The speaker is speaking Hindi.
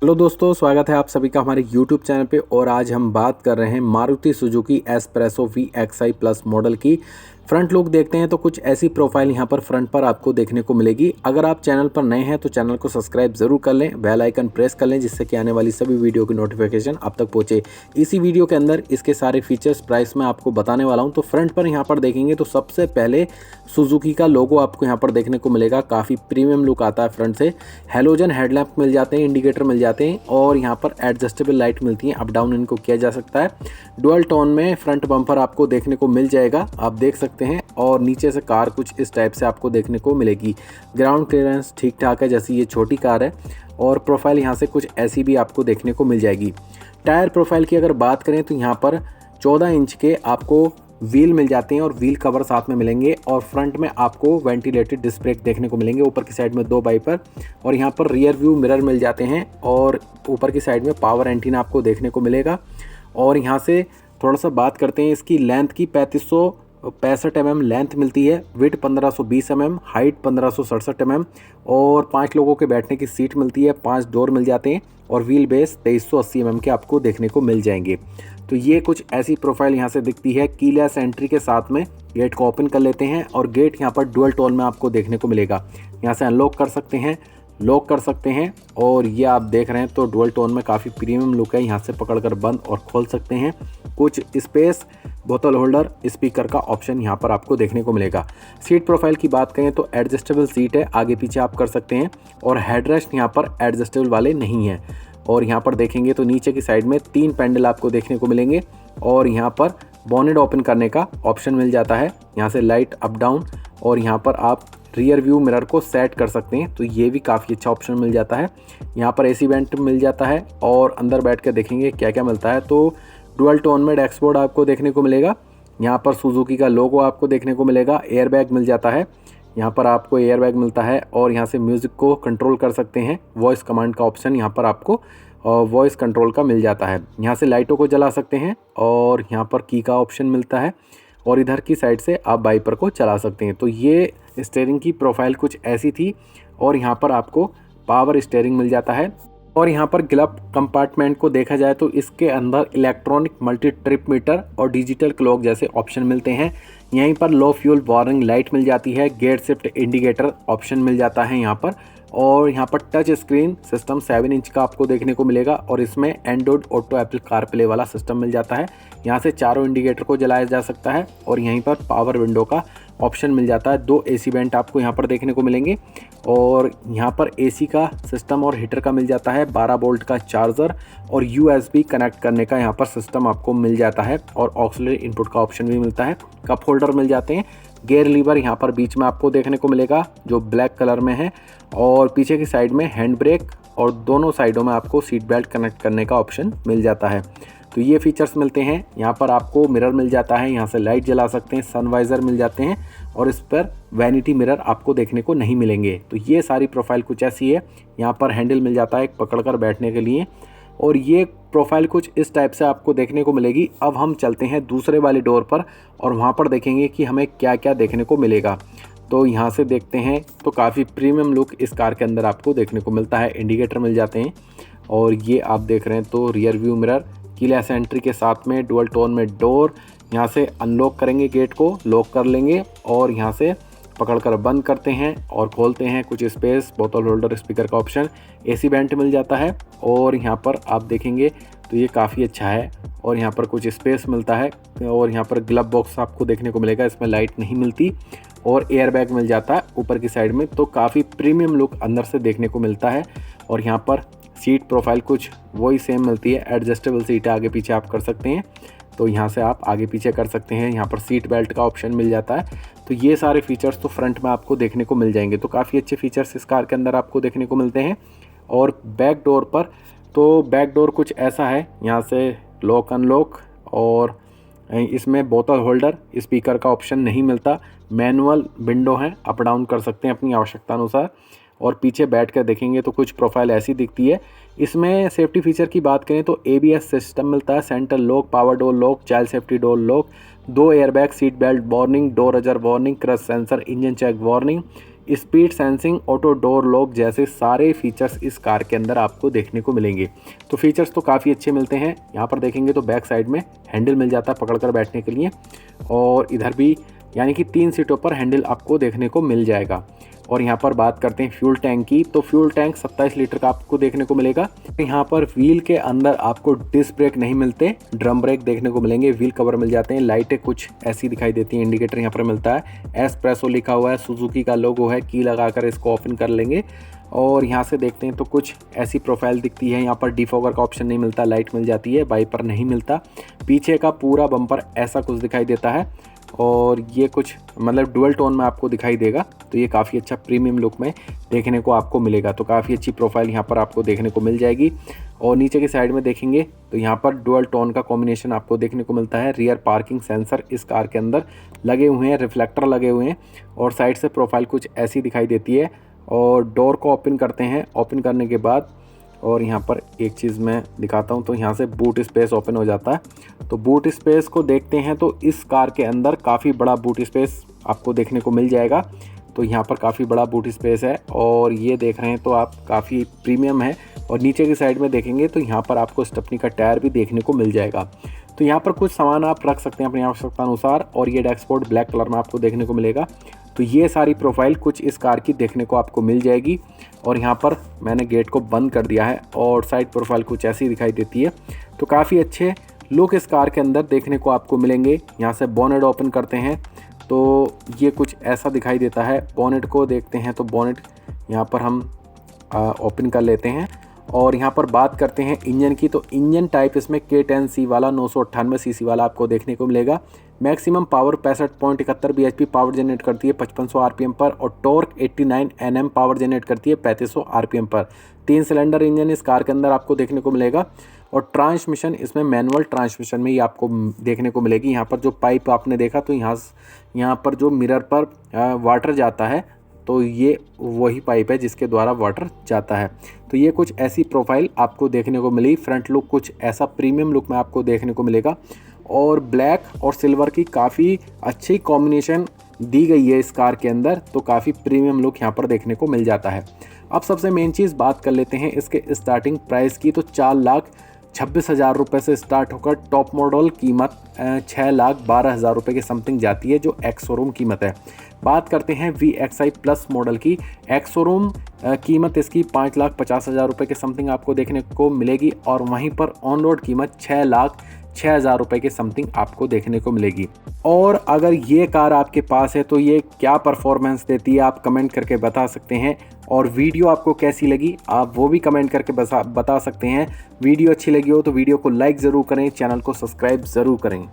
हेलो दोस्तों, स्वागत है आप सभी का हमारे YouTube चैनल पे। और आज हम बात कर रहे हैं Maruti Suzuki espresso VXI plus model की। फ्रंट लुक देखते हैं तो कुछ ऐसी प्रोफाइल यहाँ पर फ्रंट पर आपको देखने को मिलेगी। अगर आप चैनल पर नए हैं तो चैनल को सब्सक्राइब जरूर कर लें, बेल आइकन प्रेस कर लें, जिससे कि आने वाली सभी वीडियो की नोटिफिकेशन आप तक पहुँचे। इसी वीडियो के अंदर इसके सारे फीचर्स प्राइस में आपको बताने वाला हूँ। तो फ्रंट पर यहाँ पर देखेंगे तो सबसे पहले सुजुकी का लोगो आपको यहाँ पर देखने को मिलेगा। काफ़ी प्रीमियम लुक आता है फ्रंट से। हेलोजन हेडलैम्प मिल जाते हैं, इंडिकेटर मिल जाते हैं और यहाँ पर एडजस्टेबल लाइट मिलती हैं, अप डाउन इनको किया जा सकता है। डुअल टोन में फ्रंट बम्पर आपको देखने को मिल जाएगा, आप देख सकते हैं। और नीचे से कार कुछ इस टाइप से आपको देखने को मिलेगी। ग्राउंड क्लियरेंस ठीक ठाक है, जैसी ये छोटी कार है। और प्रोफाइल यहाँ से कुछ ऐसी भी आपको देखने को मिल जाएगी। टायर प्रोफाइल की अगर बात करें तो यहाँ पर 14 इंच के आपको व्हील मिल जाते हैं और व्हील कवर साथ में मिलेंगे। और फ्रंट में आपको वेंटिलेटेड डिस्क ब्रेक देखने को मिलेंगे, ऊपर की साइड में 2 वाइपर। और यहाँ पर रियर व्यू मिरर मिल जाते हैं और ऊपर की साइड में पावर एंटीना आपको देखने को मिलेगा। और यहाँ से थोड़ा सा बात करते हैं इसकी लेंथ की। 3565 mm लेंथ मिलती है, विड्थ 1520 mm, हाइट 1567 mm और 5 लोगों के बैठने की सीट मिलती है। 5 डोर मिल जाते हैं और व्हील बेस 2380 mm के आपको देखने को मिल जाएंगे। तो ये कुछ ऐसी प्रोफाइल यहाँ से दिखती है। कीलेस एंट्री के साथ में गेट को ओपन कर लेते हैं और गेट यहाँ पर डुअल टोन में आपको देखने को मिलेगा। यहाँ से अनलॉक कर सकते हैं, लॉक कर सकते हैं। और ये आप देख रहे हैं तो डुअल टोन में काफ़ी प्रीमियम लुक है। यहाँ से पकड़कर बंद और खोल सकते हैं। कुछ स्पेस, बोतल होल्डर, स्पीकर का ऑप्शन यहाँ पर आपको देखने को मिलेगा। सीट प्रोफाइल की बात करें तो एडजस्टेबल सीट है, आगे पीछे आप कर सकते हैं। और हेडरेस्ट यहाँ पर एडजस्टेबल वाले नहीं हैं। और यहाँ पर देखेंगे तो नीचे की साइड में 3 पैडल आपको देखने को मिलेंगे। और यहाँ पर बोनेट ओपन करने का ऑप्शन मिल जाता है, यहाँ से लाइट अप डाउन। और यहाँ पर आप रियर व्यू मिरर को सेट कर सकते हैं, तो ये भी काफ़ी अच्छा ऑप्शन मिल जाता है। यहाँ पर एसी वेंट मिल जाता है और अंदर बैठ कर देखेंगे क्या क्या मिलता है। तो डुअल टोन में डैशबोर्ड आपको देखने को मिलेगा। यहाँ पर सुजुकी का लोगो आपको देखने को मिलेगा। एयरबैग मिल जाता है, यहाँ पर आपको एयरबैग मिलता है। और यहाँ से म्यूज़िक को कंट्रोल कर सकते हैं, वॉइस कमांड का ऑप्शन यहाँ पर आपको वॉइस कंट्रोल का मिल जाता है। यहाँ से लाइटों को जला सकते हैं और यहाँ पर की का ऑप्शन मिलता है। और इधर की साइड से आप वाइपर को चला सकते हैं। तो ये स्टीयरिंग की प्रोफाइल कुछ ऐसी थी। और यहाँ पर आपको पावर स्टीयरिंग मिल जाता है। और यहाँ पर ग्लव कंपार्टमेंट को देखा जाए तो इसके अंदर इलेक्ट्रॉनिक मल्टी ट्रिप मीटर और डिजिटल क्लॉक जैसे ऑप्शन मिलते हैं। यहीं पर लो फ्यूल वार्निंग लाइट मिल जाती है, गेट शिफ्ट इंडिकेटर ऑप्शन मिल जाता है यहाँ पर। और यहाँ पर टच स्क्रीन सिस्टम 7 इंच का आपको देखने को मिलेगा और इसमें एंड्रॉइड ऑटो एप्पल कारप्ले वाला सिस्टम मिल जाता है। यहाँ से चारों इंडिकेटर को जलाया जा सकता है। और यहीं पर पावर विंडो का ऑप्शन मिल जाता है। 2 एसी वेंट आपको यहाँ पर देखने को मिलेंगे। और यहाँ पर एसी का सिस्टम और हीटर का मिल जाता है। 12 वोल्ट का चार्जर और यूएसबी कनेक्ट करने का यहाँ पर सिस्टम आपको मिल जाता है। और ऑक्सिलरी इनपुट का ऑप्शन भी मिलता है। कप होल्डर मिल जाते हैं। गियर लीवर यहाँ पर बीच में आपको देखने को मिलेगा जो ब्लैक कलर में है। और पीछे की साइड में हैंड ब्रेक और दोनों साइडों में आपको सीट बेल्ट कनेक्ट करने का ऑप्शन मिल जाता है। तो ये फीचर्स मिलते हैं। यहाँ पर आपको मिरर मिल जाता है, यहाँ से लाइट जला सकते हैं। सनवाइज़र मिल जाते हैं और इस पर वैनिटी मिरर आपको देखने को नहीं मिलेंगे। तो ये सारी प्रोफाइल कुछ ऐसी है। यहाँ पर हैंडल मिल जाता है पकड़कर बैठने के लिए। और ये प्रोफाइल कुछ इस टाइप से आपको देखने को मिलेगी। अब हम चलते हैं दूसरे वाले डोर पर और वहाँ पर देखेंगे कि हमें क्या क्या देखने को मिलेगा। तो यहाँ से देखते हैं तो काफ़ी प्रीमियम लुक इस कार के अंदर आपको देखने को मिलता है। इंडिकेटर मिल जाते हैं और ये आप देख रहे हैं तो rear view mirror, keyless entry के साथ में डुअल टोन में डोर। यहाँ से अनलॉक करेंगे, गेट को लॉक कर लेंगे और यहाँ से पकड़कर बंद करते हैं और खोलते हैं। कुछ स्पेस, बोतल होल्डर, स्पीकर का ऑप्शन, एसी वेंट मिल जाता है। और यहाँ पर आप देखेंगे तो ये काफ़ी अच्छा है। और यहाँ पर कुछ स्पेस मिलता है। और यहाँ पर ग्लव बॉक्स आपको देखने को मिलेगा, इसमें लाइट नहीं मिलती। और एयरबैग मिल जाता है ऊपर की साइड में। तो काफ़ी प्रीमियम लुक अंदर से देखने को मिलता है। और यहाँ पर सीट प्रोफाइल कुछ वही सेम मिलती है। एडजस्टेबल सीट है, आगे पीछे आप कर सकते हैं। तो यहाँ से आप आगे पीछे कर सकते हैं। यहाँ पर सीट बेल्ट का ऑप्शन मिल जाता है। तो ये सारे फीचर्स तो फ्रंट में आपको देखने को मिल जाएंगे। तो काफ़ी अच्छे फीचर्स इस कार के अंदर आपको देखने को मिलते हैं। और बैक डोर पर तो बैक डोर कुछ ऐसा है, यहाँ से लॉक अनलॉक। और इसमें बोतल होल्डर, स्पीकर का ऑप्शन नहीं मिलता। मैनुअल विंडो है, अप डाउन कर सकते हैं अपनी आवश्यकता अनुसार। और पीछे बैठ कर देखेंगे तो कुछ प्रोफाइल ऐसी दिखती है। इसमें सेफ्टी फीचर की बात करें तो ABS सिस्टम मिलता है, centre lock, power door lock, child safety door lock, 2 airbag, seat belt warning, door ajar warning, crash sensor, engine check warning, speed sensing, auto door lock जैसे सारे फीचर्स इस कार के अंदर आपको देखने को मिलेंगे। तो फीचर्स तो काफ़ी अच्छे मिलते हैं। यहाँ पर देखेंगे तो बैक साइड में हैंडल मिल जाता है पकड़कर बैठने के लिए, और इधर भी यानी कि 3 सीटों पर हैंडल आपको देखने को मिल जाएगा। और यहाँ पर बात करते हैं फ्यूल टैंक की, तो फ्यूल टैंक 27 लीटर का आपको देखने को मिलेगा। यहाँ पर व्हील के अंदर आपको डिस्क ब्रेक नहीं मिलते, ड्रम ब्रेक देखने को मिलेंगे। व्हील कवर मिल जाते हैं, लाइटें कुछ ऐसी दिखाई देती हैं, इंडिकेटर यहाँ पर मिलता है, एस्प्रेसो लिखा हुआ है, सुजुकी का लोगो है। की लगाकर इसको ओपन कर लेंगे और यहाँ से देखते हैं तो कुछ ऐसी प्रोफाइल दिखती है। यहाँ पर डिफॉगर का ऑप्शन नहीं मिलता, लाइट मिल जाती है, वाइपर नहीं मिलता। पीछे का पूरा बम्पर ऐसा कुछ दिखाई देता है, और ये कुछ मतलब डुअल टोन में आपको दिखाई देगा। तो ये काफ़ी अच्छा प्रीमियम लुक में देखने को आपको मिलेगा। तो काफ़ी अच्छी प्रोफाइल यहाँ पर आपको देखने को मिल जाएगी। और नीचे की साइड में देखेंगे तो यहाँ पर डुअल टोन का कॉम्बिनेशन आपको देखने को मिलता है। रियर पार्किंग सेंसर इस कार के अंदर लगे हुए हैं, रिफ्लेक्टर लगे हुए हैं, और साइड से प्रोफाइल कुछ ऐसी दिखाई देती है। और डोर को ओपन करते हैं, ओपन करने के बाद और यहाँ पर एक चीज़ मैं दिखाता हूँ, तो यहाँ से बूट स्पेस ओपन हो जाता है। तो बूट स्पेस को देखते हैं तो इस कार के अंदर काफ़ी बड़ा बूट स्पेस आपको देखने को मिल जाएगा। तो यहाँ पर काफ़ी बड़ा बूट स्पेस है, और ये देख रहे हैं तो आप काफ़ी प्रीमियम है। और नीचे की साइड में देखेंगे तो यहाँ पर आपको स्टेपनी का टायर भी देखने को मिल जाएगा। तो यहाँ पर कुछ सामान आप रख सकते हैं अपनी आवश्यकता अनुसार, और ये डैशबोर्ड ब्लैक कलर में आपको देखने को मिलेगा। तो ये सारी प्रोफाइल कुछ इस कार की देखने को आपको मिल जाएगी। और यहाँ पर मैंने गेट को बंद कर दिया है, और साइड प्रोफाइल कुछ ऐसी दिखाई देती है। तो काफ़ी अच्छे लुक इस कार के अंदर देखने को आपको मिलेंगे। यहाँ से बोनेट ओपन करते हैं तो ये कुछ ऐसा दिखाई देता है। बोनेट को देखते हैं तो बोनेट यहाँ पर हम ओपन कर लेते हैं। और यहाँ पर बात करते हैं इंजन की, तो इंजन टाइप इसमें K10C वाला 998 सीसी वाला आपको देखने को मिलेगा। Maximum power 65.71 bhp power generate करती है 5500 आरपीएम पर, और टॉर्क 89 Nm पावर जनरेट करती है 3500 आरपीएम पर। 3 सिलेंडर इंजन इस कार के अंदर आपको देखने को मिलेगा। और ट्रांसमिशन इसमें मैनुअल ट्रांसमिशन में ही आपको देखने को मिलेगी। यहाँ पर जो पाइप आपने देखा, तो यहाँ पर जो मिरर पर वाटर जाता है, तो ये वही पाइप है जिसके द्वारा वाटर जाता है। तो ये कुछ ऐसी प्रोफाइल आपको देखने को मिली। फ्रंट लुक कुछ ऐसा प्रीमियम लुक में आपको देखने को मिलेगा, और ब्लैक और सिल्वर की काफ़ी अच्छी कॉम्बिनेशन दी गई है इस कार के अंदर। तो काफ़ी प्रीमियम लुक यहाँ पर देखने को मिल जाता है। अब सबसे मेन चीज़ बात कर लेते हैं इसके स्टार्टिंग प्राइस की। तो 4,26,000 रुपये से स्टार्ट होकर टॉप मॉडल कीमत 6,12,000 रुपये के समथिंग जाती है, जो एक्स शोरूम कीमत है। बात करते हैं VXI प्लस मॉडल की। एक्स शोरूम कीमत इसकी 5,50,000 रुपये के समथिंग आपको देखने को मिलेगी, और वहीं पर ऑन रोड कीमत 6,06,000 रुपये के समथिंग आपको देखने को मिलेगी। और अगर ये कार आपके पास है तो ये क्या परफॉर्मेंस देती है आप कमेंट करके बता सकते हैं। और वीडियो आपको कैसी लगी आप वो भी कमेंट करके बता सकते हैं। वीडियो अच्छी लगी हो तो वीडियो को लाइक ज़रूर करें, चैनल को सब्सक्राइब ज़रूर करें।